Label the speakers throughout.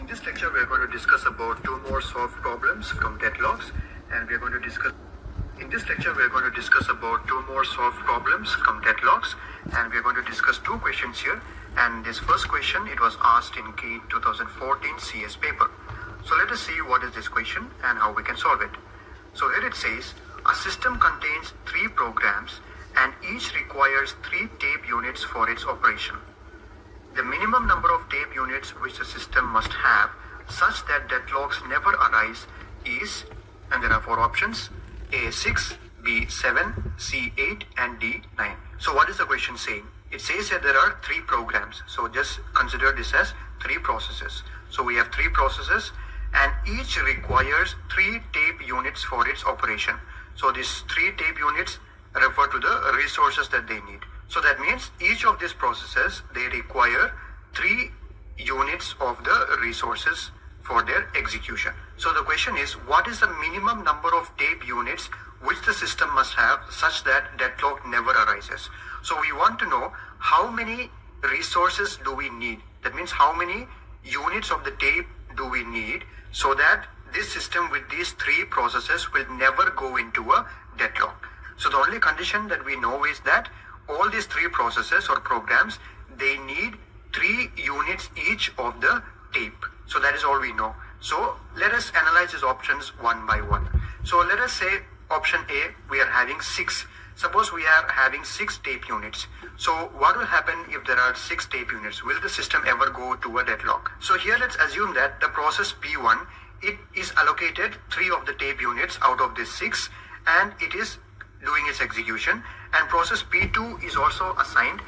Speaker 1: this lecture, we are going to discuss about two more solved problems from deadlocks, and we are going to discuss. In this lecture, we are going to discuss about two more solved problems from deadlocks, and we are going to discuss two questions here. And this first question, it was asked in GATE 2014 CS paper. So let us see what is this question and how we can solve it. So here it says, a system contains three programs and each requires 3 tape units for its operation. The minimum number of tape units which the system must have such that deadlocks never arise is, and there are 4 options, A6, B7, C8 and D9. So what is the question saying? It says that there are 3 programs. So just consider this as 3 processes. So we have 3 processes and each requires 3 tape units for its operation. So these 3 tape units refer to the resources that they need. So that means each of these processes, they require 3 units of the resources for their execution. So the question is, what is the minimum number of tape units which the system must have such that deadlock never arises? So we want to know how many resources do we need. That means how many units of the tape do we need so that this system with these 3 processes will never go into a deadlock. So the only condition that we know is that all these 3 processes or programs, they need 3 units each of the tape. So that is all we know. So let us analyze these options one by one. So let us say option A, we are having 6. Suppose we are having 6 tape units. So what will happen if there are 6 tape units? Will the system ever go to a deadlock? So here let's assume that the process P1, it is allocated 3 of the tape units out of this 6 and it is doing its execution, and process P2 is also assigned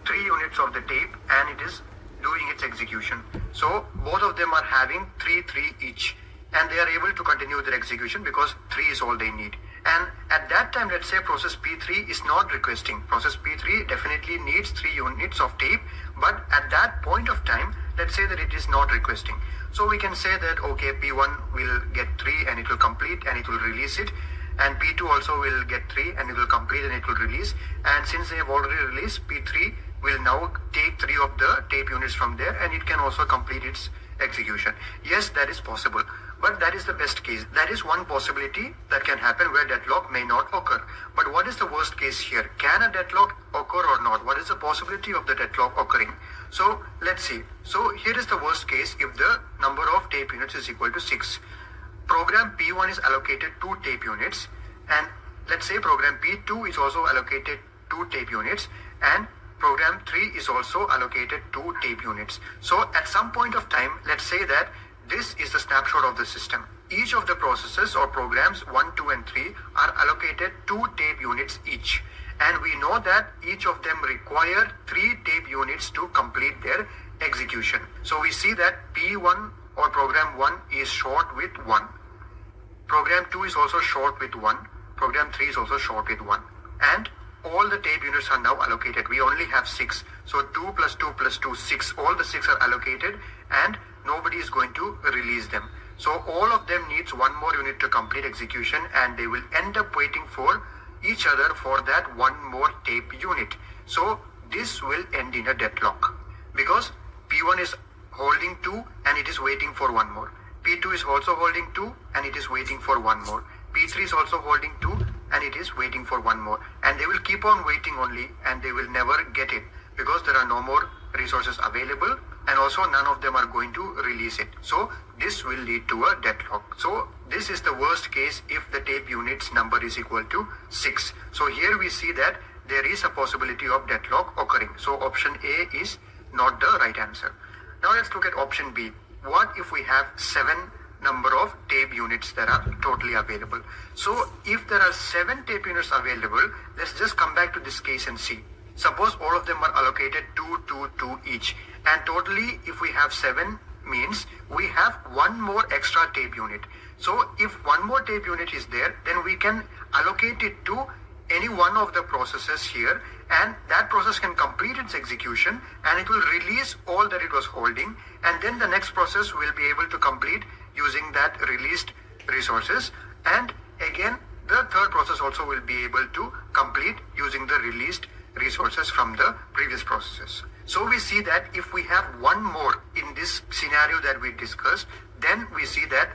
Speaker 1: 3 units of the tape and it is doing its execution. So both of them are having 3 each and they are able to continue their execution because 3 is all they need. And at that time, let's say process P3 is not requesting. Process P3 definitely needs 3 units of tape, but at that point of time, let's say that it is not requesting. So we can say that, okay, P1 will get 3 and it will complete and it will release it. And P2 also will get 3 and it will complete and it will release. And since they have already released, P3 will now take 3 of the tape units from there and it can also complete its execution. Yes, that is possible. But that is the best case. That is one possibility that can happen where deadlock may not occur. But what is the worst case here? Can a deadlock occur or not? What is the possibility of the deadlock occurring? So let's see. So here is the worst case if the number of tape units is equal to 6. Program P1 is allocated 2 tape units and let's say program P2 is also allocated 2 tape units and program 3 is also allocated 2 tape units. So at some point of time, let's say that this is the snapshot of the system. Each of the processes or programs 1, 2 and 3 are allocated 2 tape units each. And we know that each of them require 3 tape units to complete their execution. So we see that P1 or program 1 is short with 1. Program 2 is also short with 1. Program 3 is also short with 1. And all the tape units are now allocated. We only have 6. So 2 plus 2 plus 2, 6. All the 6 are allocated and nobody is going to release them. So all of them needs 1 more unit to complete execution and they will end up waiting for each other for that 1 more tape unit. So this will end in a deadlock because P1 is holding 2 and it is waiting for 1 more. P2 is also holding 2 and it is waiting for 1 more. P3 is also holding 2 and it is waiting for 1 more. And they will keep on waiting only and they will never get it because there are no more resources available and also none of them are going to release it. So this will lead to a deadlock. So this is the worst case if the tape units number is equal to 6. So here we see that there is a possibility of deadlock occurring. So option A is not the right answer. Now let's look at option B. What if we have 7 number of tape units that are totally available? So if there are 7 tape units available, let's just come back to this case and see. Suppose all of them are allocated 2 each. And totally if we have 7 means we have 1 more extra tape unit. So if 1 more tape unit is there, then we can allocate it to any one of the processes here and that process can complete its execution and it will release all that it was holding and then the next process will be able to complete using that released resources and again the third process also will be able to complete using the released resources from the previous processes. So we see that if we have one more in this scenario that we discussed, then we see that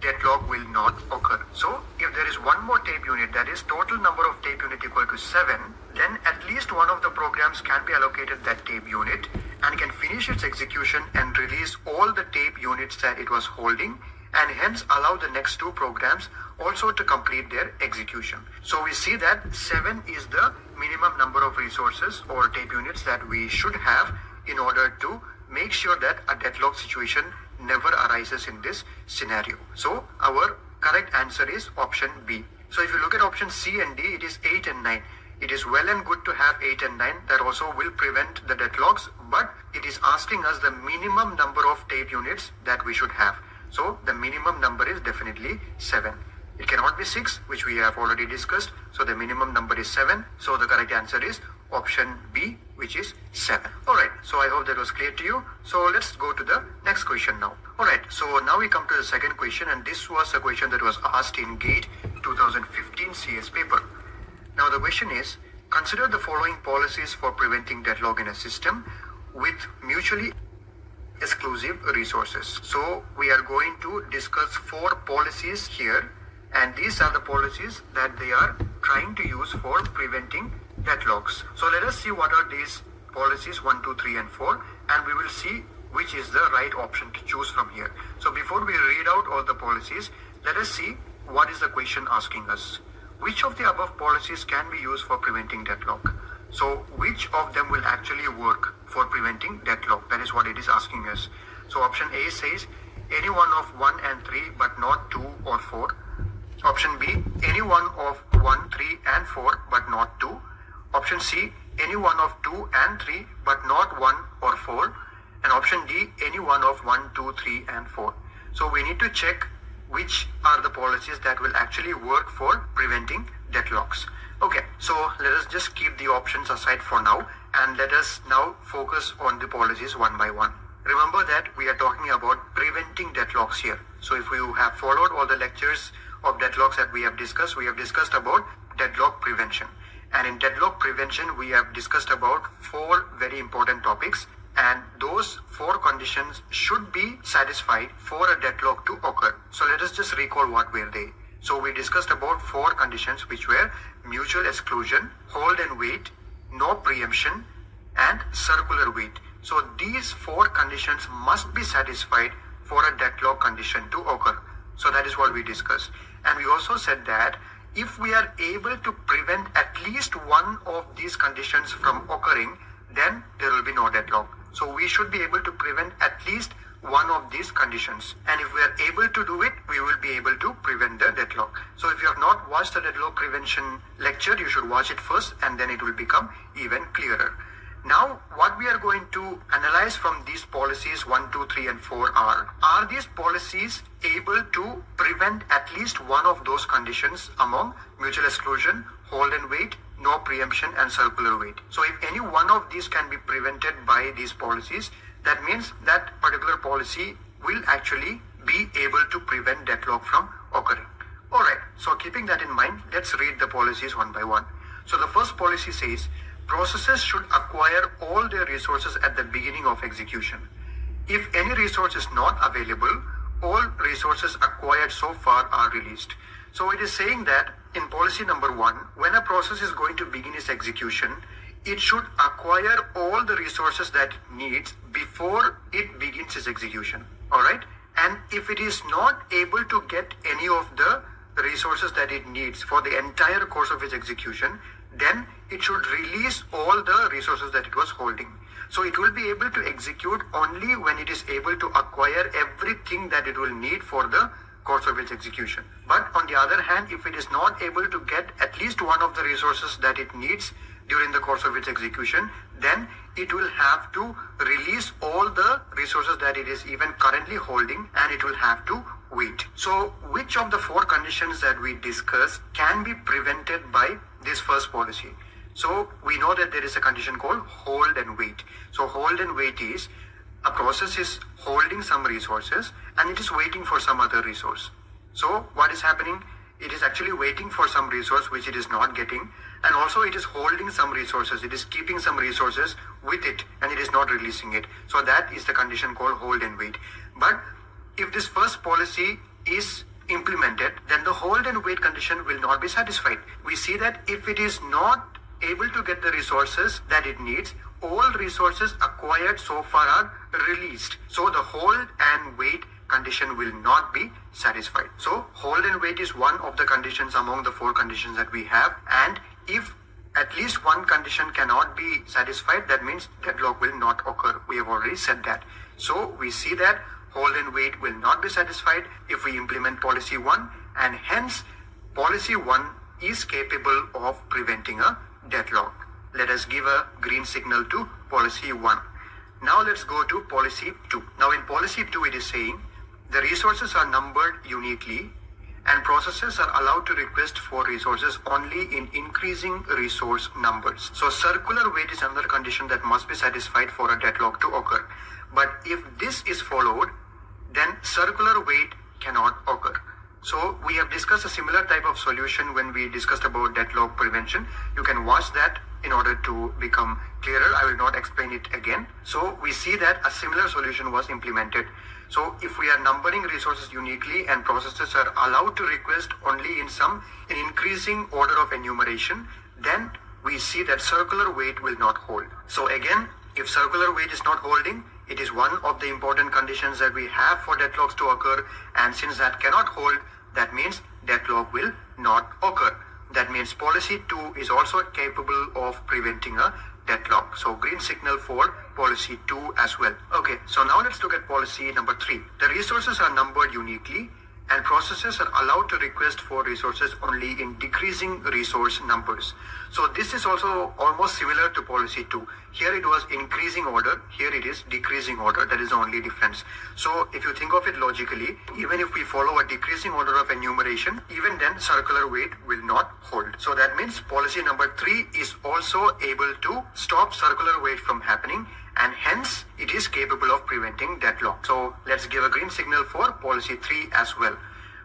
Speaker 1: deadlock will not occur. So if there is one more tape unit, that is total number of tape unit equal to 7, then at least one of the programs can be allocated that tape unit and can finish its execution and release all the tape units that it was holding, and hence allow the next two programs also to complete their execution. So we see that 7 is the minimum number of resources or tape units that we should have in order to make sure that a deadlock situation never arises in this scenario. So our correct answer is option B. So if you look at option C and D, it is 8 and 9. It is well and good to have 8 and 9. That also will prevent the deadlocks, but it is asking us the minimum number of tape units that we should have. So the minimum number is definitely 7. It cannot be 6, which we have already discussed. So the minimum number is 7. So the correct answer is option B, which is 7. Alright, so I hope that was clear to you. So let's go to the next question now. Alright, so now we come to the second question, and this was a question that was asked in GATE 2015 CS paper. Now the question is, consider the following policies for preventing deadlock in a system with mutually exclusive resources. So we are going to discuss 4 policies here, and these are the policies that they are trying to use for preventing deadlocks. So let us see what are these policies 1, 2, 3 and 4, and we will see which is the right option to choose from here. So before we read out all the policies, let us see what is the question asking us. Which of the above policies can be used for preventing deadlock? So which of them will actually work for preventing deadlock? That is what it is asking us. So option A says any one of 1 and 3 but not 2 or 4. Option B, any one of 1, 3 and 4 but not 2. Option C, any one of 2 and 3 but not 1 or 4. And option D, any one of 1, 2, 3 and 4. So we need to check which are the policies that will actually work for preventing deadlocks. Okay, so let us just keep the options aside for now, and let us now focus on the policies one by one. Remember that we are talking about preventing deadlocks here. So if you have followed all the lectures of deadlocks that we have discussed about deadlock prevention. And in deadlock prevention, we have discussed about 4 very important topics, and those 4 conditions should be satisfied for a deadlock to occur. So let us just recall what were they. So we discussed about 4 conditions, which were mutual exclusion, hold and wait, no preemption, and circular wait. So these 4 conditions must be satisfied for a deadlock condition to occur. So that is what we discussed. And we also said that if we are able to prevent at least one of these conditions from occurring, then there will be no deadlock. So we should be able to prevent at least one of these conditions. And if we are able to do it, we will be able to prevent the deadlock. So if you have not watched the deadlock prevention lecture, you should watch it first, and then it will become even clearer. Now, what we are going to analyze from these policies 1, 2, 3 and 4 are these policies able to prevent at least one of those conditions among mutual exclusion, hold and wait, no preemption and circular wait. So if any one of these can be prevented by these policies, that means that particular policy will actually be able to prevent deadlock from occurring. Alright, so keeping that in mind, let's read the policies one by one. So the first policy says, processes should acquire all their resources at the beginning of execution. If any resource is not available, all resources acquired so far are released. So it is saying that in policy number 1, when a process is going to begin its execution, it should acquire all the resources that it needs before it begins its execution. Alright? And if it is not able to get any of the resources that it needs for the entire course of its execution, then it should release all the resources that it was holding. So it will be able to execute only when it is able to acquire everything that it will need for the course of its execution. But on the other hand, if it is not able to get at least one of the resources that it needs during the course of its execution, then it will have to release all the resources that it is even currently holding, and it will have to wait. So which of the 4 conditions that we discussed can be prevented by this first policy? So we know that there is a condition called hold and wait. So hold and wait is a process is holding some resources and it is waiting for some other resource. So what is happening? It is actually waiting for some resource which it is not getting, And also it is holding some resources. It is keeping some resources with it and it is not releasing it. So that is the condition called hold and wait. But if this first policy is implemented, then the hold and wait condition will not be satisfied. We see that if it is not able to get the resources that it needs, all resources acquired so far are released. So the hold and wait condition will not be satisfied. So hold and wait is one of the conditions among the 4 conditions that we have. And if at least one condition cannot be satisfied, that means deadlock will not occur. We have already said that. So we see that hold and wait will not be satisfied if we implement policy 1, and hence policy 1 is capable of preventing a deadlock. Let us give a green signal to policy 1. Now let's go to policy 2. Now in policy 2 it is saying the resources are numbered uniquely and processes are allowed to request for resources only in increasing resource numbers. So circular wait is another condition that must be satisfied for a deadlock to occur. But if this is followed, then circular wait cannot occur. So we have discussed a similar type of solution when we discussed about deadlock prevention. You can watch that in order to become clearer. I will not explain it again. So we see that a similar solution was implemented. So if we are numbering resources uniquely and processes are allowed to request only in increasing order of enumeration, then we see that circular wait will not hold. So again, if circular wait is not holding, it is one of the important conditions that we have for deadlocks to occur, and since that cannot hold, that means deadlock will not occur. That means policy 2 is also capable of preventing a deadlock. So green signal for policy 2 as well. Okay, so now let's look at policy number 3. The resources are numbered uniquely and processes are allowed to request for resources only in decreasing resource numbers. So this is also almost similar to policy 2. Here it was increasing order, here it is decreasing order. That is the only difference. So if you think of it logically, even if we follow a decreasing order of enumeration, even then circular wait will not hold. So that means policy number 3 is also able to stop circular wait from happening, and hence it is capable of preventing deadlock. So let's give a green signal for policy 3 as well.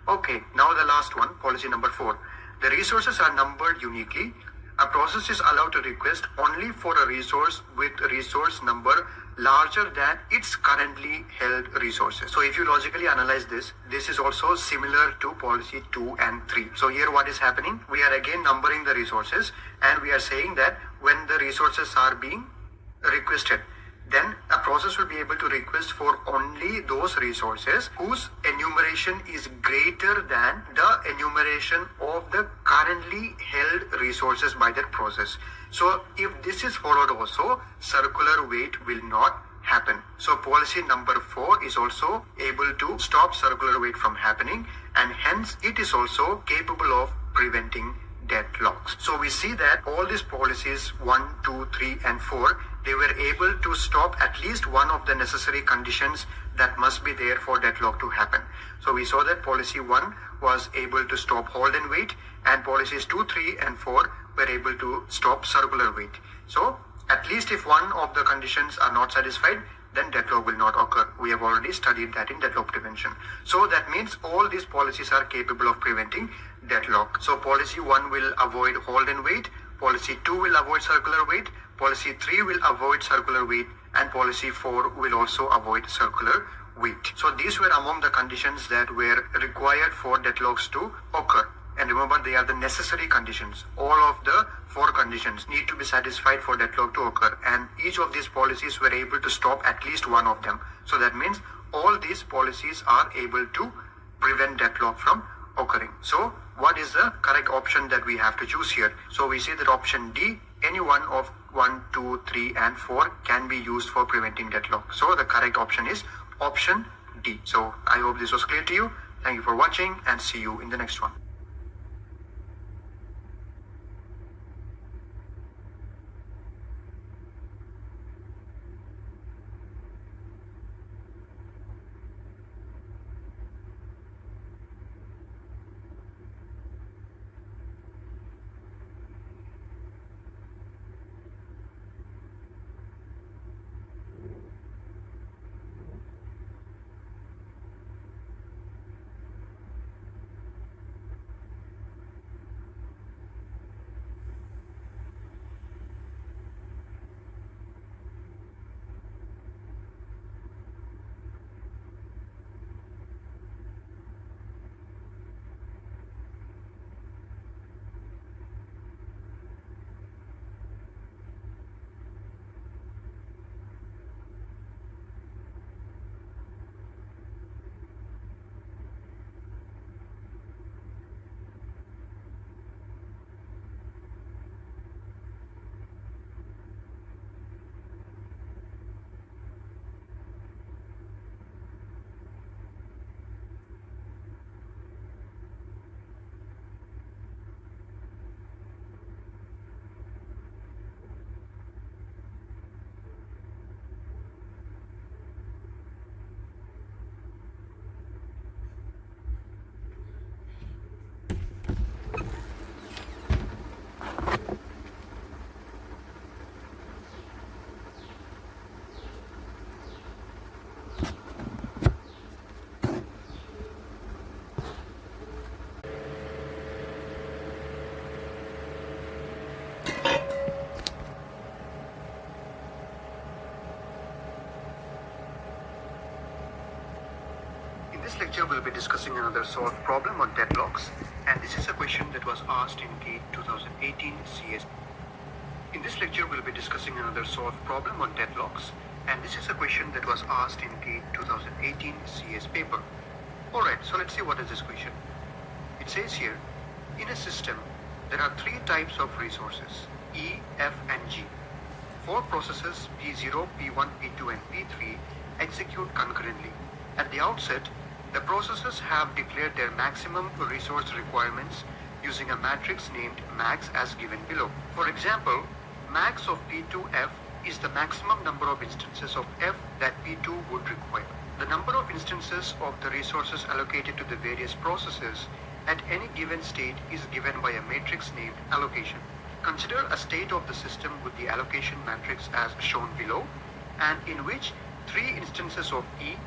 Speaker 1: Okay, now the last one, policy number 4. The resources are numbered uniquely. A process is allowed to request only for a resource with resource number larger than its currently held resources. So if you logically analyze this, this is also similar to policy 2 and 3. So here what is happening? We are again numbering the resources and we are saying that when the resources are being requested, then a process will be able to request for only those resources whose enumeration is greater than the enumeration of the currently held resources by that process. So if this is followed also, circular wait will not happen. So policy number 4 is also able to stop circular wait from happening, and hence it is also capable of preventing deadlocks. So we see that all these policies 1, 2, 3 and 4, they were able to stop at least one of the necessary conditions that must be there for deadlock to happen. So we saw that policy 1 was able to stop hold and wait, and policies 2, 3 and 4 were able to stop circular wait. So at least if one of the conditions are not satisfied, then deadlock will not occur. We have already studied that in deadlock prevention. So that means all these policies are capable of preventing deadlock. So policy 1 will avoid hold and wait, policy 2 will avoid circular wait, policy 3 will avoid circular wait, and policy 4 will also avoid circular wait. So these were among the conditions that were required for deadlocks to occur. And remember, they are the necessary conditions. All of the 4 conditions need to be satisfied for deadlock to occur, and each of these policies were able to stop at least one of them. So that means all these policies are able to prevent deadlock from occurring. So what is the correct option that we have to choose here? So we see that option D, any one of 1, 2, 3 and 4 can be used for preventing deadlock. So the correct option is option D. So I hope this was clear to you. Thank you for watching and see you in the next one. In this lecture, we'll be discussing another solved problem on deadlocks, and this is a question that was asked in GATE 2018 CS. In this lecture, we'll be discussing another solved problem on deadlocks, and this is a question that was asked in GATE 2018 CS paper. Alright, so let's see what is this question. It says here, in a system, there are three types of resources, E, F, and G. Four processes P0, P1, P2, and P3 execute concurrently. At the outset, the processes have declared their maximum resource requirements using a matrix named max as given below. For example, max of P2F is the maximum number of instances of F that P2 would require. The number of instances of the resources allocated to the various processes at any given state is given by a matrix named allocation. Consider a state of the system with the allocation matrix as shown below, and in which 3 instances of E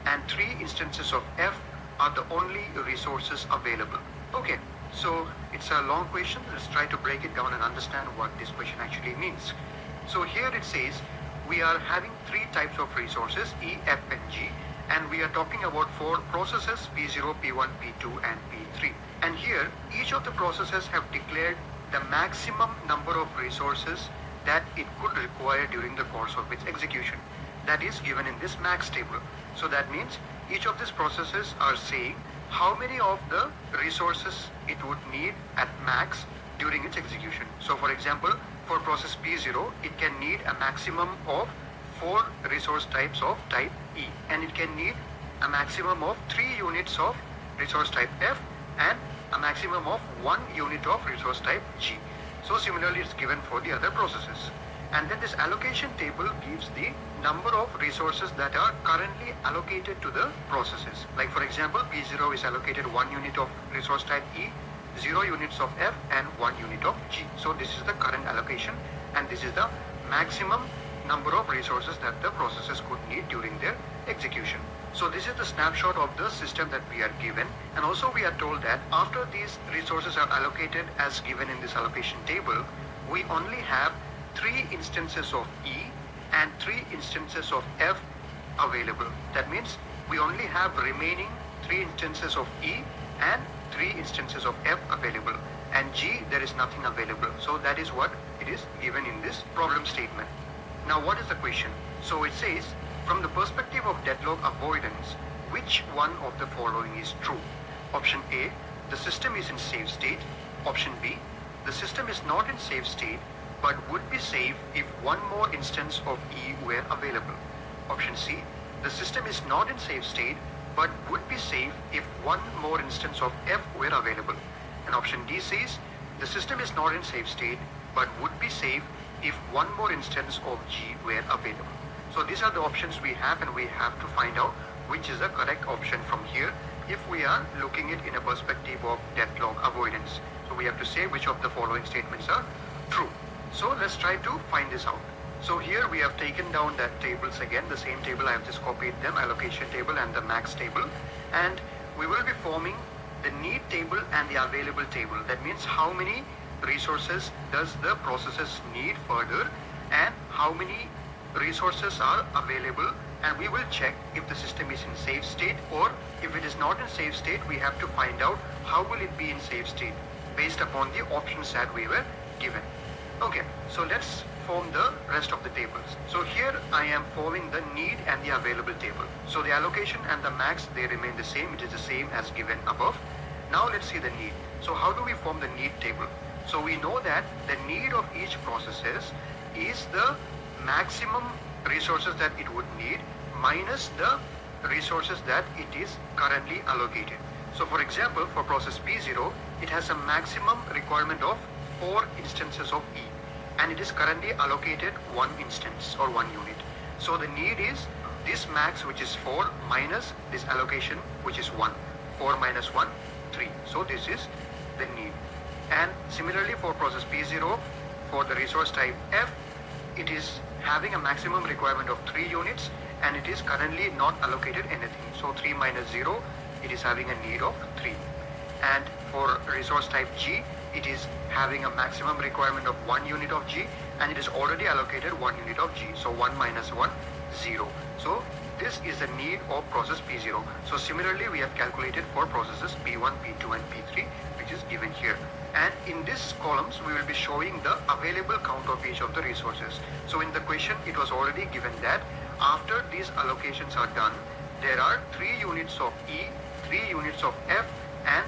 Speaker 1: and 3 instances of F are the only resources available. Okay, so it's a long question. Let's try to break it down and understand what this question actually means. So here it says we are having 3 types of resources, E, F, and G, and we are talking about 4 processes, P0, P1, P2, and P3. And here, each of the processes have declared the maximum number of resources that it could require during the course of its execution. That is given in this max table. So that means each of these processes are saying how many of the resources it would need at max during its execution. So for example, for process P0, it can need a maximum of 4 resource types of type E, and it can need a maximum of 3 units of resource type F and a maximum of 1 unit of resource type G. So similarly, it's given for the other processes. And then this allocation table gives the number of resources that are currently allocated to the processes. Like for example, P0 is allocated 1 unit of resource type E, 0 units of F, and 1 unit of G. So this is the current allocation, and this is the maximum number of resources that the processes could need during their execution. So this is the snapshot of the system that we are given, and also we are told that after these resources are allocated as given in this allocation table, we only have 3 instances of E and 3 instances of F available. That means we only have remaining 3 instances of E and 3 instances of F available, and G there is nothing available. So that is what it is given in this problem statement. Now what is the question? So it says, from the perspective of deadlock avoidance, which one of the following is true? Option A, the system is in safe state. Option B, the system is not in safe state but would be safe if 1 more instance of E were available. Option C, the system is not in safe state but would be safe if 1 more instance of F were available. And option D says, the system is not in safe state but would be safe if 1 more instance of G were available. So these are the options we have, and we have to find out which is the correct option from here if we are looking it in a perspective of deadlock avoidance. So we have to say which of the following statements are true. So let's try to find this out. So here we have taken down that tables again, the same table I have just copied them, allocation table and the max table, and we will be forming the need table and the available table. That means how many resources does the processes need further and how many resources are available, and we will check if the system is in safe state, or if it is not in safe state, we have to find out how will it be in safe state based upon the options that we were given. Okay, so let's form the rest of the tables. So here I am forming the need and the available table. So the allocation and the max, they remain the same. It is the same as given above. Now let's see the need. So how do we form the need table? So we know that the need of each processes is the maximum resources that it would need minus the resources that it is currently allocated. So for example, for process P0, it has a maximum requirement of 4 instances of E, and it is currently allocated 1 instance or 1 unit. So the need is this max, which is 4, minus this allocation, which is 1. 4 minus 1, 3. So this is the need. And similarly for process P0, for the resource type F, it is having a maximum requirement of 3 units, and it is currently not allocated anything. So 3 minus 0, it is having a need of 3. And for resource type G, it is having a maximum requirement of 1 unit of G, and it is already allocated 1 unit of G. So 1 minus 1, 0. So this is the need of process P0. So similarly, we have calculated for processes P1, P2 and P3, which is given here. And in these columns, we will be showing the available count of each of the resources. So in the question, it was already given that after these allocations are done, there are 3 units of E, 3 units of F and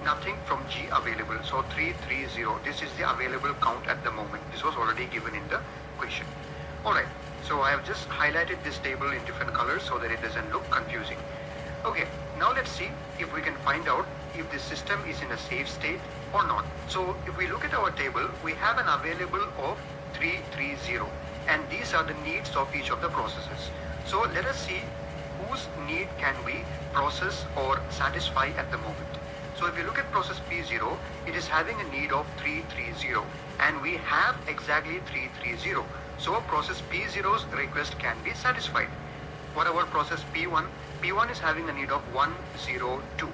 Speaker 1: nothing from G available. So 330. This is the available count at the moment. This was already given in the question. Alright. So I have just highlighted this table in different colors so that it doesn't look confusing. Okay, now let's see if we can find out if the system is in a safe state or not. So if we look at our table, we have an available of 330 and these are the needs of each of the processes. So let us see whose need can we process or satisfy at the moment. So if you look at process P0, it is having a need of 330 and we have exactly 330. So process P0's request can be satisfied. What about process P1? P1 is having a need of 102,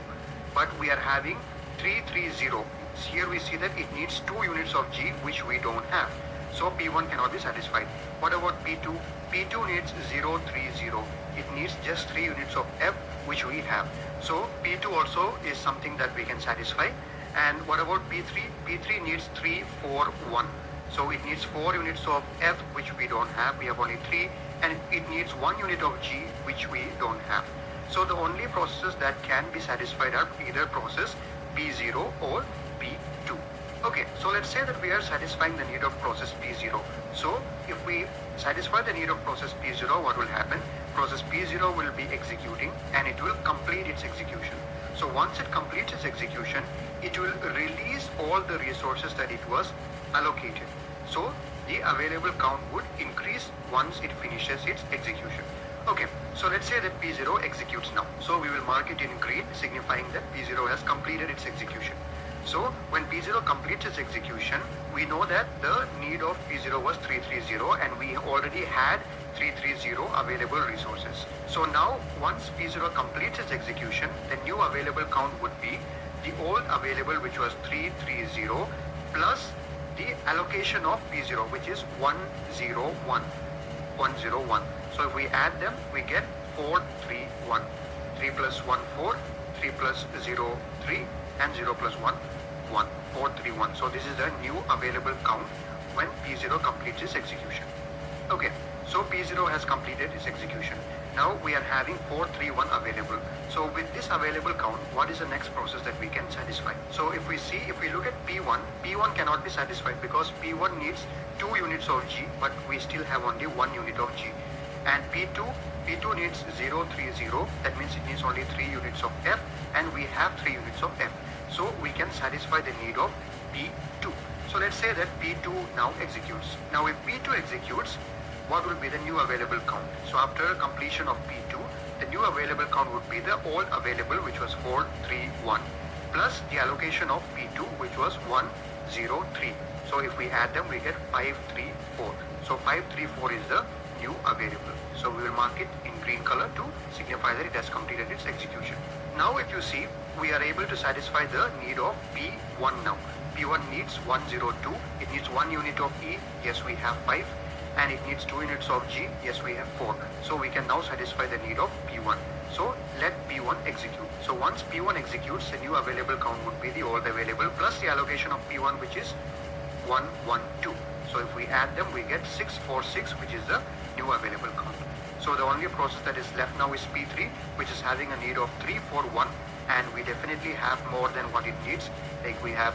Speaker 1: but we are having 330. Here we see that it needs 2 units of G, which we don't have. So P1 cannot be satisfied. What about P2? P2 needs 030. It needs just 3 units of F, which we have. So P2 also is something that we can satisfy. And what about P3? P3 needs 341. So it needs 4 units of F, which we don't have. We have only 3. And it needs 1 unit of G, which we don't have. So the only processes that can be satisfied are either process P0 or P2. Okay, so let's say that we are satisfying the need of process P0. So if we satisfy the need of process P0, what will happen? Process P0 will be executing and it will complete its execution. So once it completes its execution, it will release all the resources that it was allocated. So the available count would increase once it finishes its execution. Okay, so let's say that P0 executes now. So we will mark it in green, signifying that P0 has completed its execution. So when P0 completes its execution, we know that the need of P0 was 330 and we already had 330 available resources. So now once P0 completes its execution, the new available count would be the old available, which was 330, plus the allocation of P0, which is 101. So if we add them, we get 431. 3 plus 1, 4, 3 plus 0, 3, and 0 plus 1, 1, 431. So this is the new available count when P0 completes its execution. Okay, so P0 has completed its execution. Now we are having 431 available. So with this available count, what is the next process that we can satisfy? So if we look at P1, P1 cannot be satisfied because P1 needs 2 units of G, but we still have only 1 unit of G. And P2 needs 030, that means it needs only 3 units of F, and we have 3 units of F. So we can satisfy the need of P2. So let's say that P2 now executes. Now if P2 executes, what will be the new available count? So after completion of P2, the new available count would be the old available, which was 431, plus the allocation of P2, which was 103. So if we add them, we get 534. So 534 is the new available. So we will mark it in green color to signify that it has completed its execution. Now if you see, we are able to satisfy the need of P1 now. P1 needs 102. It needs 1 unit of E. Yes, we have 5. And it needs 2 units of G. Yes, we have 4. So we can now satisfy the need of P1. So let P1 execute. So once P1 executes, the new available count would be the old available plus the allocation of P1, which is 112. So if we add them, we get 646, which is the new available count. So the only process that is left now is P3, which is having a need of 341, and we definitely have more than what it needs. Like we have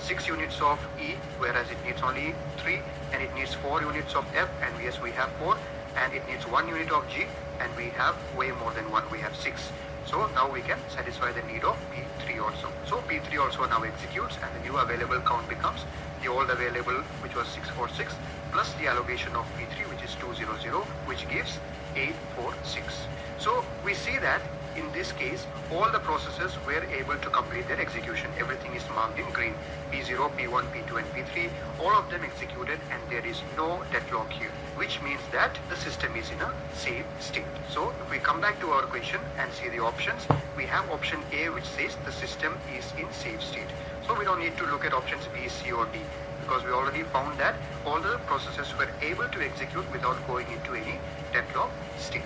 Speaker 1: 6 units of E, whereas it needs only 3, and it needs 4 units of F, and yes, we have 4, and it needs 1 unit of G, and we have way more than 1, we have 6. So now we can satisfy the need of P3 also. So P3 also now executes, and the new available count becomes the old available, which was 646, plus the allocation of P3, which is 200, which gives 846. So we see that in this case, all the processes were able to complete their execution. Everything is marked in green. P0, P1, P2 and P3, all of them executed, and there is no deadlock here, which means that the system is in a safe state. So if we come back to our question and see the options, we have option A, which says the system is in safe state. So we don't need to look at options B, C or D, because we already found that all the processes were able to execute without going into any deadlock state.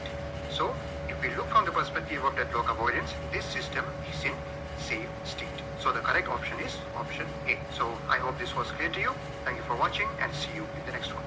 Speaker 1: So if we look from the perspective of deadlock avoidance, this system is in safe state. So the correct option is option A. So I hope this was clear to you. Thank you for watching and see you in the next one.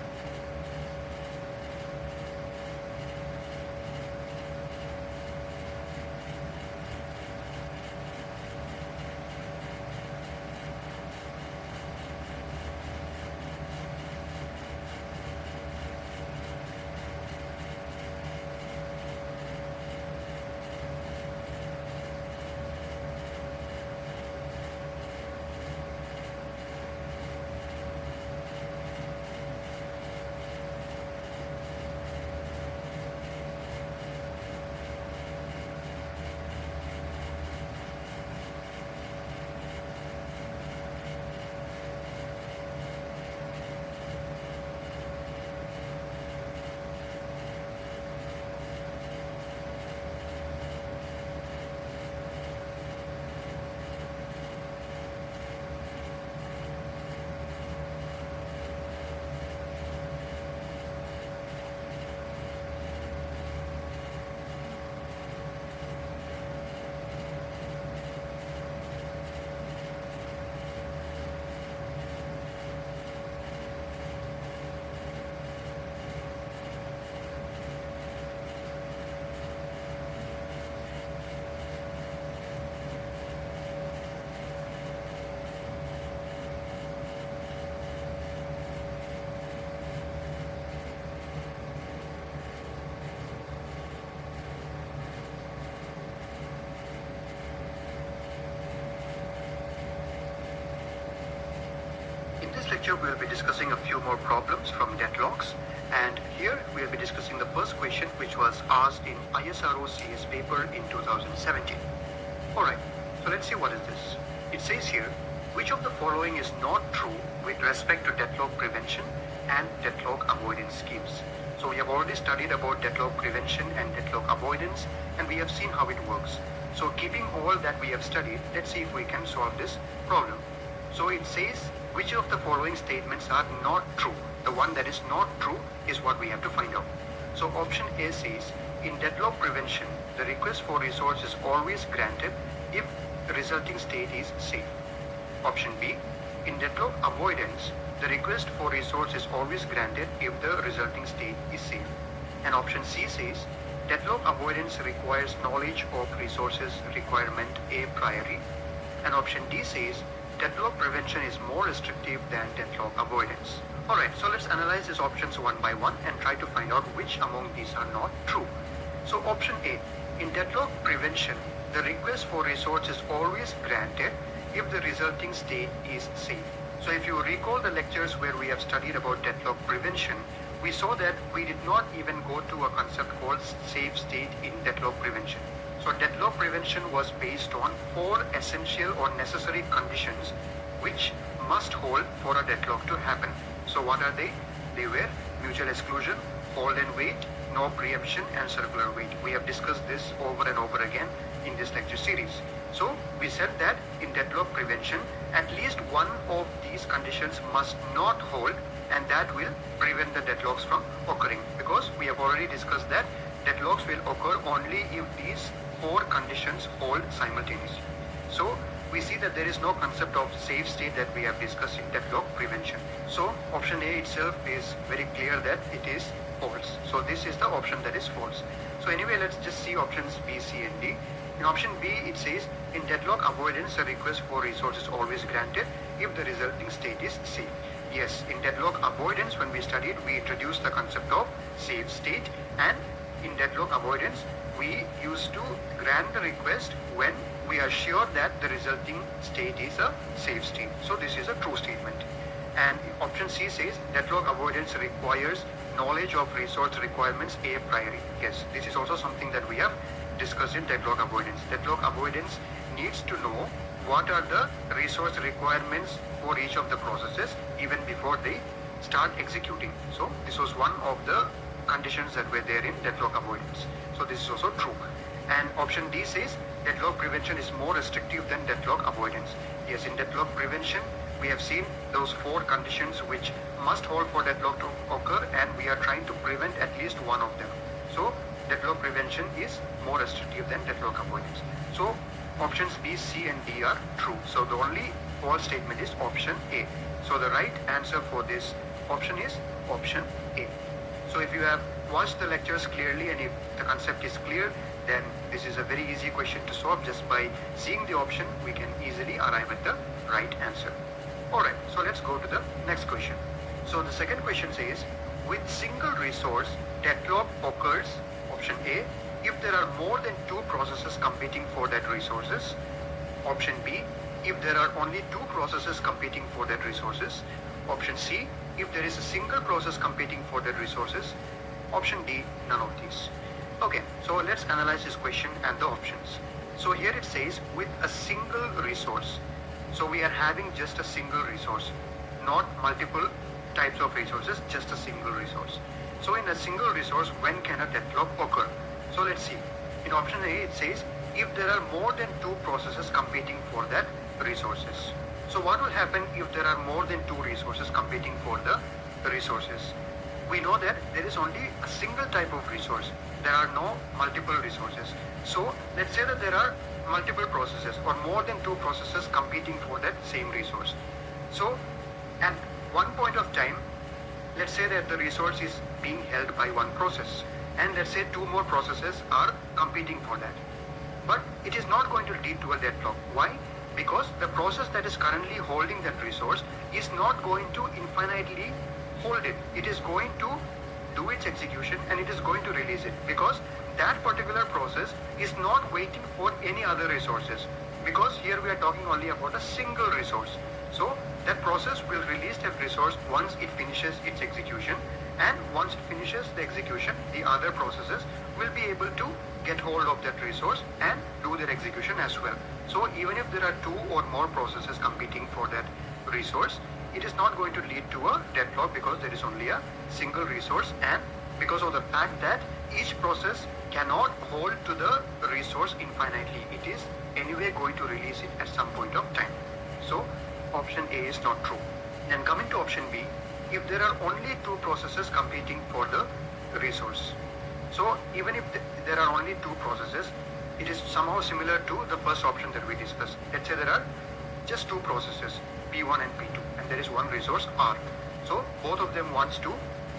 Speaker 1: In this lecture, we will be discussing a few more problems from deadlocks, and here we will be discussing the first question which was asked in ISRO CS paper in 2017. Alright, so let's see what is this. It says here, which of the following is not true with respect to deadlock prevention and deadlock avoidance schemes? So we have already studied about deadlock prevention and deadlock avoidance, and we have seen how it works. So keeping all that we have studied, let's see if we can solve this problem. So it says, which of the following statements are not true? The one that is not true is what we have to find out. So option A says, in deadlock prevention, the request for resource is always granted if the resulting state is safe. Option B, in deadlock avoidance, the request for resource is always granted if the resulting state is safe. And option C says, deadlock avoidance requires knowledge of resources requirement a priori. And option D says, deadlock prevention is more restrictive than deadlock avoidance. Alright, so let's analyze these options one by one and try to find out which among these are not true. So option A, in deadlock prevention, the request for resource is always granted if the resulting state is safe. So if you recall the lectures where we have studied about deadlock prevention, we saw that we did not even go to a concept called safe state in deadlock prevention. So deadlock prevention was based on 4 essential or necessary conditions which must hold for a deadlock to happen. So what are they? They were mutual exclusion, hold and wait, no preemption, and circular wait. We have discussed this over and over again in this lecture series. So we said that in deadlock prevention, at least one of these conditions must not hold, and that will prevent the deadlocks from occurring, because we have already discussed that deadlocks will occur only if these 4 conditions hold simultaneously. So we see that there is no concept of safe state that we have discussed in deadlock prevention. So option A itself is very clear that it is false. So this is the option that is false. So anyway, let's just see options B, C and D. In option B, it says, in deadlock avoidance, a request for resource is always granted if the resulting state is safe. Yes, in deadlock avoidance, when we studied, we introduced the concept of safe state, and in deadlock avoidance, we used to grant the request when we are sure that the resulting state is a safe state. So this is a true statement. And option C says, deadlock avoidance requires knowledge of resource requirements a priori. Yes, this is also something that we have discussed in deadlock avoidance. Deadlock avoidance needs to know what are the resource requirements for each of the processes even before they start executing. So this was one of the conditions that were there in deadlock avoidance. So this is also true. And option D says, deadlock prevention is more restrictive than deadlock avoidance. Yes, in deadlock prevention, we have seen those 4 conditions which must hold for deadlock to occur, and we are trying to prevent at least one of them. So deadlock prevention is more restrictive than deadlock avoidance. So options B, C and D are true. So the only false statement is option A. So the right answer for this option is option A. So if you have watched the lectures clearly and if the concept is clear, then this is a very easy question to solve. Just by seeing the option, we can easily arrive at the right answer. Alright, so let's go to the next question. So the second question says, with single resource, deadlock occurs, option A, if there are more than two processes competing for that resources. Option B, if there are only two processes competing for that resources. Option C, if there is a single process competing for that resources. Option D, none of these. Okay, so let's analyze this question and the options. So here it says with a single resource. So we are having just a single resource, not multiple types of resources, just a single resource. So in a single resource, when can a deadlock occur? So let's see. In option A, it says if there are more than two processes competing for that resources. So what will happen if there are more than two resources competing for the resources? We know that there is only a single type of resource. There are no multiple resources. So let's say that there are multiple processes or more than two processes competing for that same resource. So at one point of time, let's say that the resource is being held by one process, and let's say two more processes are competing for that. But it is not going to lead to a deadlock. Why? Because the process that is currently holding that resource is not going to infinitely hold it. It is going to do its execution and it is going to release it, because that particular process is not waiting for any other resources, because here we are talking only about a single resource. So that process will release that resource once it finishes its execution, and once it finishes the execution, the other processes will be able to get hold of that resource and do their execution as well. So even if there are two or more processes competing for that resource, it is not going to lead to a deadlock, because there is only a single resource, and because of the fact that each process cannot hold to the resource infinitely. It is anyway going to release it at some point of time. So option A is not true. Then coming to option B, if there are only two processes competing for the resource. So even if there are only two processes, it is somehow similar to the first option that we discussed. Let's say there are just two processes, P1 and P2, and there is one resource R. So both of them wants to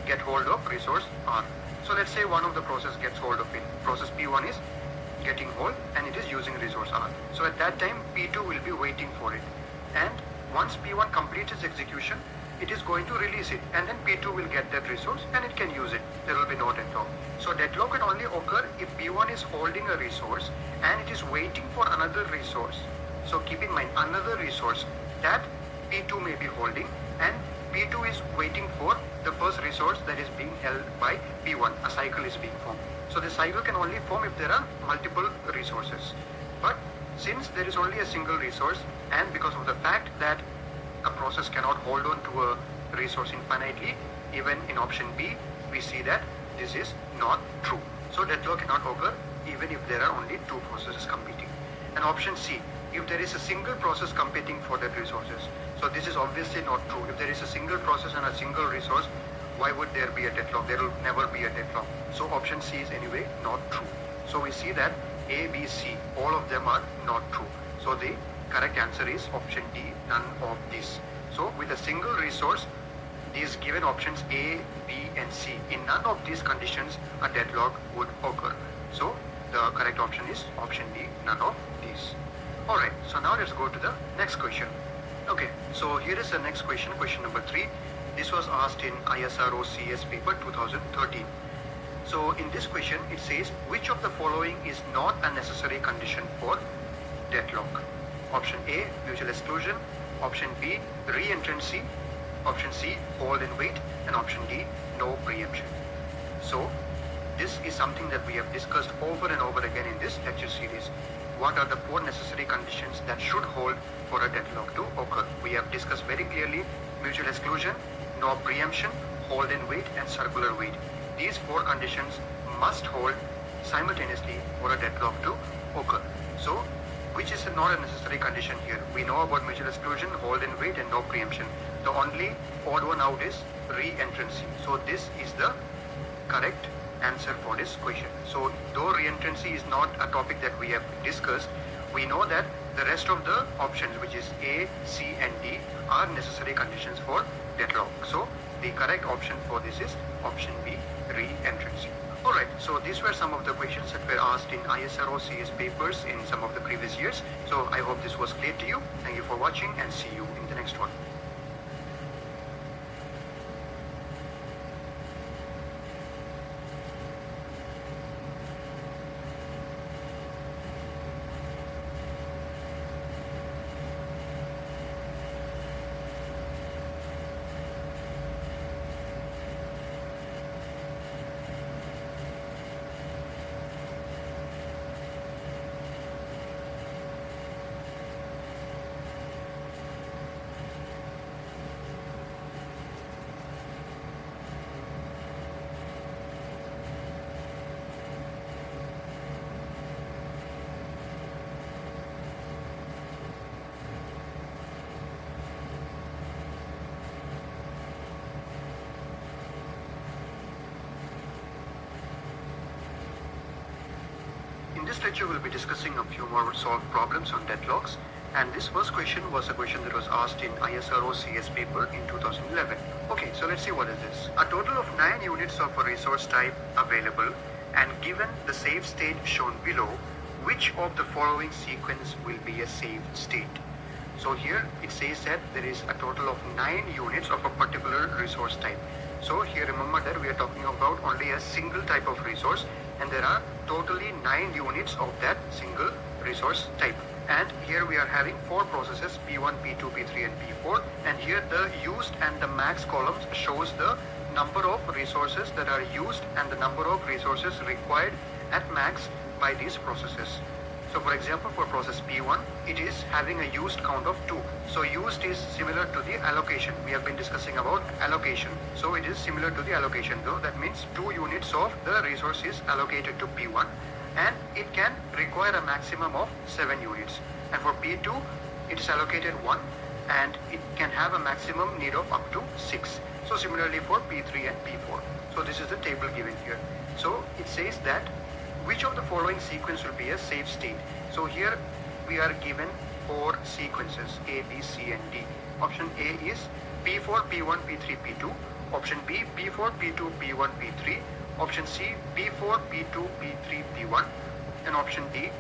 Speaker 1: get hold of resource R. So let's say one of the process gets hold of it. Process P1 is getting hold and it is using resource R. So at that time P2 will be waiting for it. And once P1 completes its execution, it is going to release it, and then P2 will get that resource and it can use it. There will be no deadlock. So deadlock can only occur if P1 is holding a resource and it is waiting for another resource. So keep in mind, another resource that P2 may be holding, and P2 is waiting for the first resource that is being held by P1. A cycle is being formed. So the cycle can only form if there are multiple resources. But since there is only a single resource, and because of the fact that a process cannot hold on to a resource infinitely, even in option B, we see that this is not true. So deadlock cannot occur even if there are only two processes competing. And option C, if there is a single process competing for that resources. So this is obviously not true. If there is a single process and a single resource, why would there be a deadlock? There will never be a deadlock. So option C is anyway not true. So we see that A, B, C, all of them are not true. So the correct answer is option D, none of these. So with a single resource, these given options A, B and C, in none of these conditions a deadlock would occur. So the correct option is option D, none of these. Alright, so now let's go to the next question. Okay, so here is the next question, question number 3. This was asked in ISRO CS paper 2013. So in this question it says, which of the following is not a necessary condition for deadlock? Option A, mutual exclusion. Option B, re-entrancy. Option C, hold and wait. And option D, no preemption. So this is something that we have discussed over and over again in this lecture series. What are the 4 necessary conditions that should hold for a deadlock to occur? We have discussed very clearly mutual exclusion, no preemption, hold and wait, and circular wait. These 4 conditions must hold simultaneously for a deadlock to occur. So which is not a necessary condition here? We know about mutual exclusion, hold and wait, and no preemption. The only odd one out is re-entrancy. So this is the correct answer for this question. So though reentrancy is not a topic that we have discussed, we know that the rest of the options, which is A, C and D, are necessary conditions for deadlock. So the correct option for this is option B, re-entrancy. Alright, so these were some of the questions that were asked in ISRO CS papers in some of the previous years. So I hope this was clear to you. Thank you for watching and see you in the next one. In this lecture, we'll be discussing a few more solved problems on deadlocks. And this first question was a question that was asked in ISRO CS paper in 2011. Okay, so let's see what is this. A total of 9 units of a resource type available, and given the safe state shown below, which of the following sequence will be a safe state? So here it says that there is a total of 9 units of a particular resource type. So here remember that we are talking about only a single type of resource, and there are totally 9 units of that single resource type. And here we are having 4 processes, P1, P2, P3 and P4, and here the used and the max columns shows the number of resources that are used and the number of resources required at max by these processes. So for example, for process P1, it is having a used count of 2. So used is similar to the allocation. We have been discussing about allocation. So it is similar to the allocation though. That means 2 units of the resource is allocated to P1, and it can require a maximum of 7 units. And for P2, it is allocated 1 and it can have a maximum need of up to 6. So similarly for P3 and P4. So this is the table given here. So it says that which of the following sequence will be a safe state? So here we are given 4 sequences, A, B, C and D. Option A is P4, P1, P3, P2. Option B, P4, P2, P1, P3. Option C, P4, P2, P3, P1. And option D,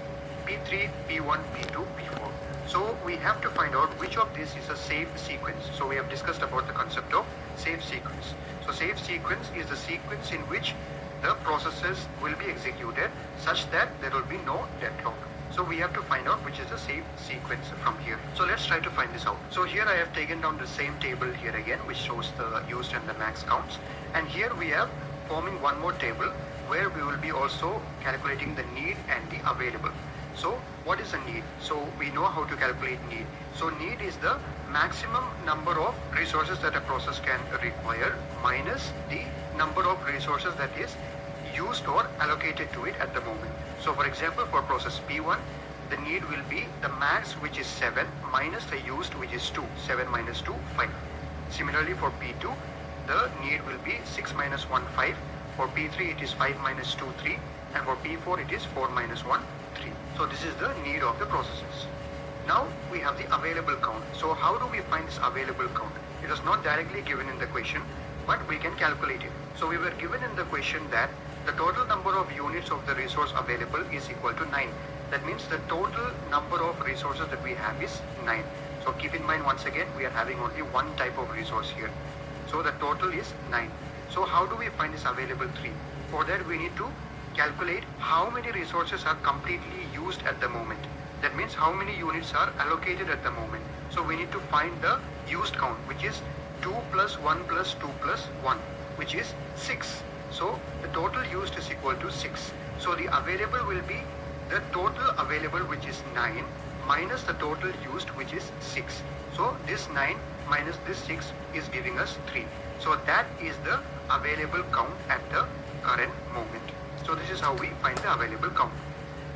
Speaker 1: P3, P1, P2, P4. So we have to find out which of these is a safe sequence. So we have discussed about the concept of safe sequence. So safe sequence is the sequence in which the processes will be executed such that there will be no deadlock. So we have to find out which is the safe sequence from here. So let's try to find this out. So here I have taken down the same table here again, which shows the used and the max counts. And here we have forming one more table where we will be also calculating the need and the available. So what is a need? So we know how to calculate need. So need is the maximum number of resources that a process can require minus the number of resources that is used or allocated to it at the moment. So for example, for process P1, the need will be the max, which is 7, minus the used, which is 2. 7 minus 2, 5. Similarly for P2, the need will be 6 minus 1, 5. For P3, it is 5 minus 2, 3. And for P4, it is 4 minus 1, 3. So this is the need of the processes. Now we have the available count. So how do we find this available count? It is not directly given in the question, but we can calculate it. So we were given in the question that the total number of units of the resource available is equal to 9. That means the total number of resources that we have is 9. So keep in mind once again, we are having only one type of resource here. So the total is 9. So how do we find this available 3? For that we need to calculate how many resources are completely used at the moment. That means how many units are allocated at the moment. So we need to find the used count, which is 2 plus 1 plus 2 plus 1, which is 6. So the total used is equal to 6. So the available will be the total available, which is 9, minus the total used, which is 6. So this 9 minus this 6 is giving us 3. So that is the available count at the current moment. So this is how we find the available count.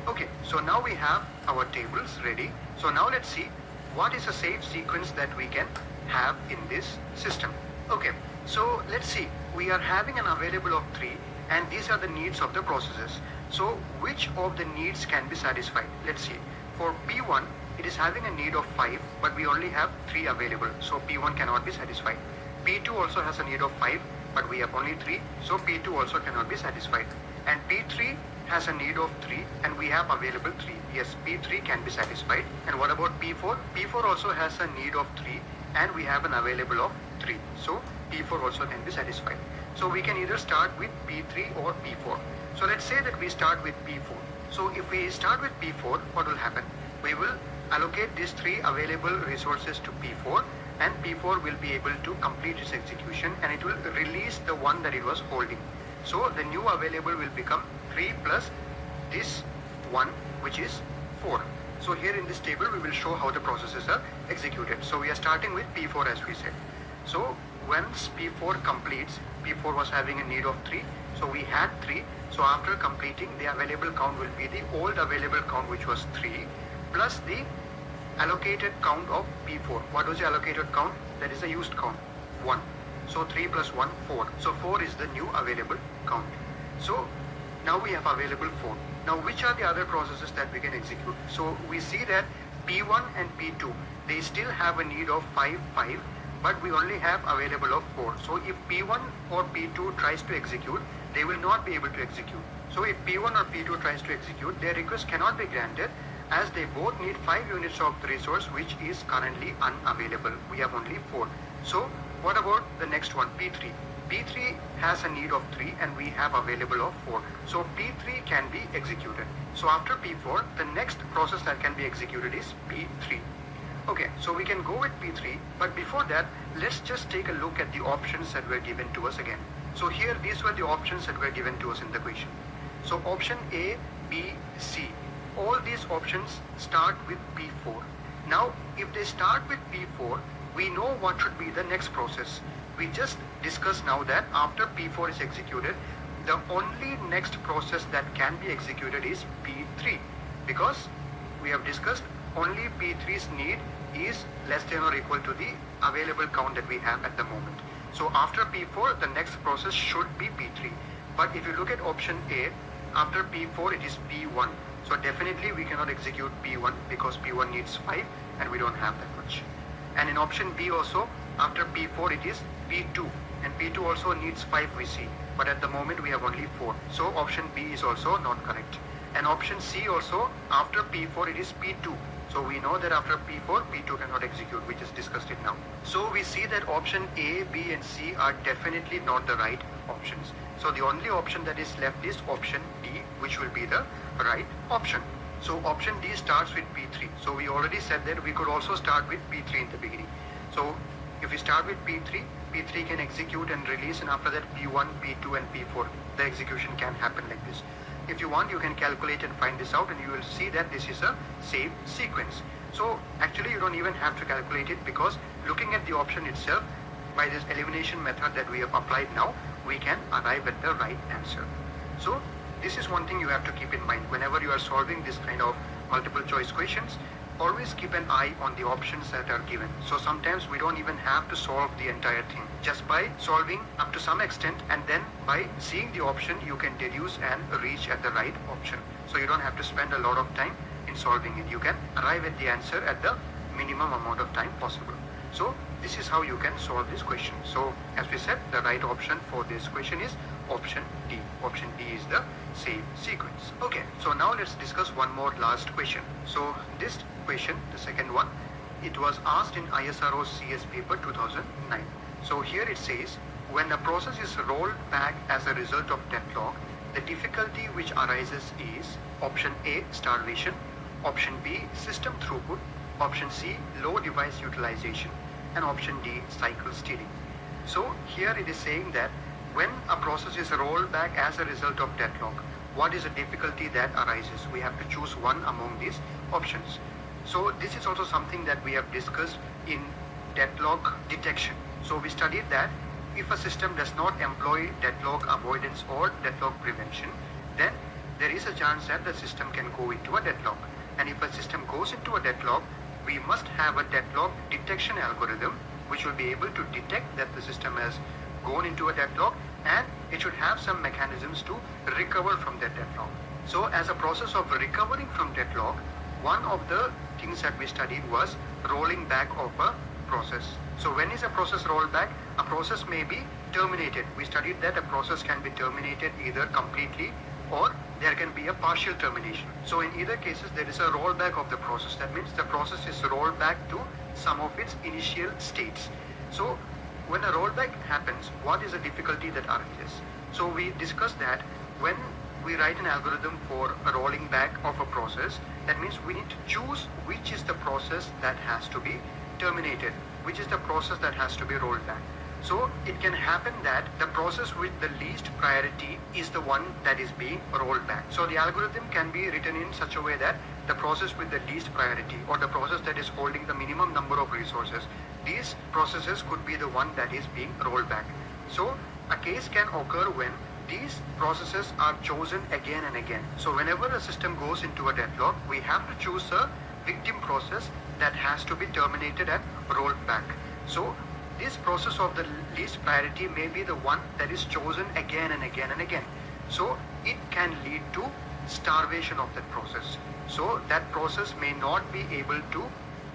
Speaker 1: Okay, so now we have our tables ready. So now let's see what is a safe sequence that we can have in this system. Okay, so let's see. We are having an available of 3 and these are the needs of the processes. So which of the needs can be satisfied? Let's see. For P1, it is having a need of 5, but we only have 3 available, so P1 cannot be satisfied. P2 also has a need of 5, but we have only 3, so P2 also cannot be satisfied. And P3 has a need of 3 and we have available 3. Yes, P3 can be satisfied. And what about P4? P4 also has a need of 3 and we have an available of 3. So P4 also can be satisfied. So we can either start with P3 or P4. So let's say that we start with P4. So if we start with P4, what will happen? We will allocate these 3 available resources to P4 and P4 will be able to complete its execution and it will release the one that it was holding. So the new available will become 3 plus this 1, which is 4. So here in this table we will show how the processes are executed. So we are starting with P4 as we said. So once P4 completes, P4 was having a need of 3. So we had 3. So after completing, the available count will be the old available count, which was 3, plus the allocated count of P4. What was the allocated count? That is the used count, 1. So 3 plus 1, 4. So 4 is the new available count. So now we have available 4. Now which are the other processes that we can execute? So we see that P1 and P2, they still have a need of 5, 5, but we only have available of 4. So if P1 or P2 tries to execute, they will not be able to execute. So if P1 or P2 tries to execute, their request cannot be granted as they both need 5 units of the resource which is currently unavailable. We have only 4. So what about the next one, P3? P3 has a need of 3 and we have available of 4. So P3 can be executed. So after P4, the next process that can be executed is P3. Okay, so we can go with P3, but before that, let's just take a look at the options that were given to us again. So here, these were the options that were given to us in the question. So option A, B, C, all these options start with P4. Now, if they start with P4, we know what should be the next process. We just discussed now that after P4 is executed, the only next process that can be executed is P3, because we have discussed only P3's need is less than or equal to the available count that we have at the moment. So after P4, the next process should be P3. But if you look at option A, after P4 it is P1. So definitely we cannot execute P1 because P1 needs 5 and we don't have that much. And in option B also, after P4 it is P2 and P2 also needs 5 we see. But at the moment we have only 4. So option B is also not correct. And option C also, after P4 it is P2. So we know that after P4, P2 cannot execute. We just discussed it now. So we see that option A, B and C are definitely not the right options. So the only option that is left is option D, which will be the right option. So option D starts with P3. So we already said that we could also start with P3 in the beginning. So if we start with P3, P3 can execute and release, and after that P1, P2 and P4, the execution can happen like this. If you want, you can calculate and find this out and you will see that this is a safe sequence. So actually you don't even have to calculate it, because looking at the option itself, by this elimination method that we have applied now, we can arrive at the right answer. So this is one thing you have to keep in mind whenever you are solving this kind of multiple choice questions. Always keep an eye on the options that are given. So sometimes we don't even have to solve the entire thing. Just by solving up to some extent and then by seeing the option, you can deduce and reach at the right option. So you don't have to spend a lot of time in solving it. You can arrive at the answer at the minimum amount of time possible. So this is how you can solve this question. So as we said, the right option for this question is option D. Option D is the safe sequence. Okay, so now let's discuss one more last question. So this question, the second one, it was asked in ISRO CS paper 2009. So here it says, when a process is rolled back as a result of deadlock, the difficulty which arises is option A, starvation, option B, system throughput, option C, low device utilization, and option D, cycle stealing. So here it is saying that when a process is rolled back as a result of deadlock, what is the difficulty that arises? We have to choose one among these options. So this is also something that we have discussed in deadlock detection. So we studied that if a system does not employ deadlock avoidance or deadlock prevention, then there is a chance that the system can go into a deadlock. And if a system goes into a deadlock, we must have a deadlock detection algorithm which will be able to detect that the system has gone into a deadlock and it should have some mechanisms to recover from that deadlock. So as a process of recovering from deadlock, one of the things that we studied was rolling back of a process. So when is a process rolled back? A process may be terminated. We studied that a process can be terminated either completely or there can be a partial termination. So in either cases, there is a rollback of the process. That means the process is rolled back to some of its initial states. So when a rollback happens, what is the difficulty that arises? So we discussed that when we write an algorithm for a rolling back of a process, that means we need to choose which is the process that has to be terminated, which is the process that has to be rolled back. So it can happen that the process with the least priority is the one that is being rolled back. So the algorithm can be written in such a way that the process with the least priority or the process that is holding the minimum number of resources, these processes could be the one that is being rolled back. So a case can occur when these processes are chosen again and again. So whenever a system goes into a deadlock, we have to choose a victim process that has to be terminated and rolled back. So this process of the least priority may be the one that is chosen again and again and again. So it can lead to starvation of that process. So that process may not be able to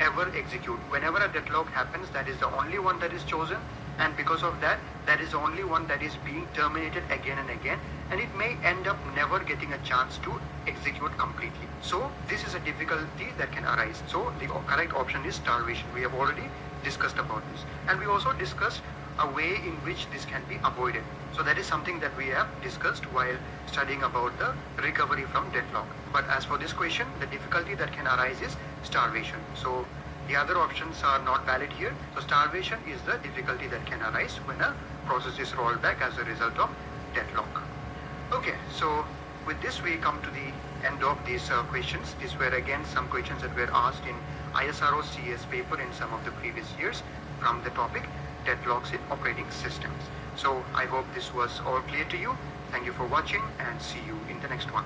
Speaker 1: ever execute. Whenever a deadlock happens, that is the only one that is chosen, and because of that, that is the only one that is being terminated again and again, and it may end up never getting a chance to execute completely. So this is a difficulty that can arise. So the correct option is starvation. We have already discussed about this, and we also discussed a way in which this can be avoided. So that is something that we have discussed while studying about the recovery from deadlock. But as for this question, the difficulty that can arise is starvation. So the other options are not valid here. So starvation is the difficulty that can arise when a process is rolled back as a result of deadlock. Okay, so with this we come to the end of these questions. These were again some questions that were asked in ISRO CS paper in some of the previous years from the topic deadlocks in operating systems. So I hope this was all clear to you. Thank you for watching and see you in the next one.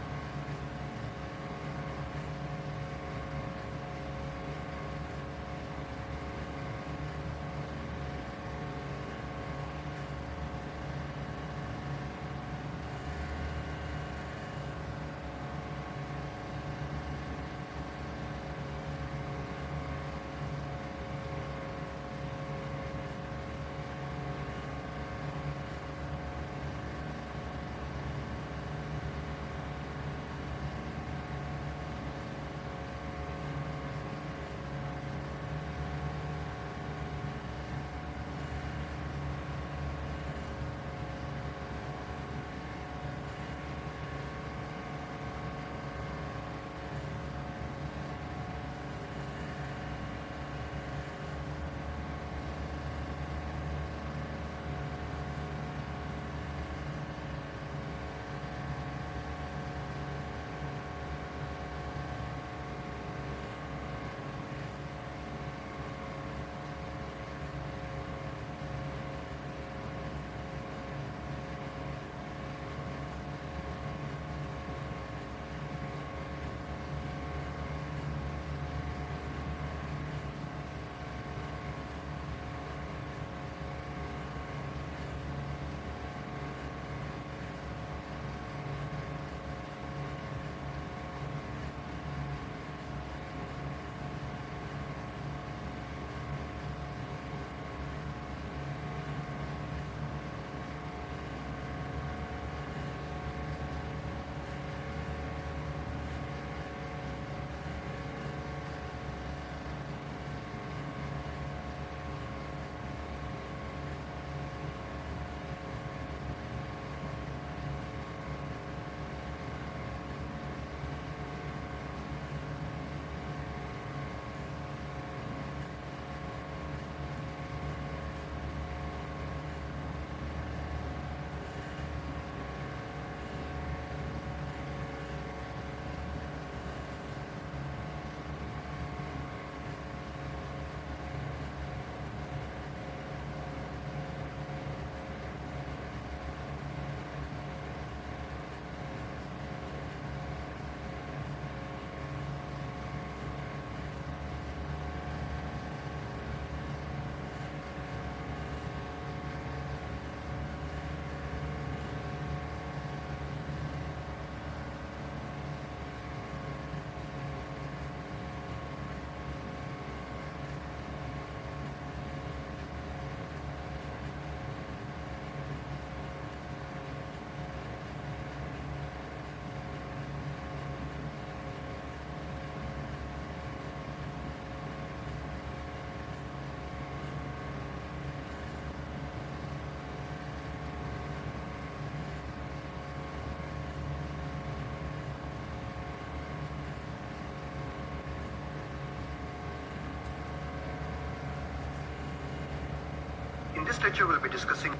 Speaker 1: this lecture we'll be discussing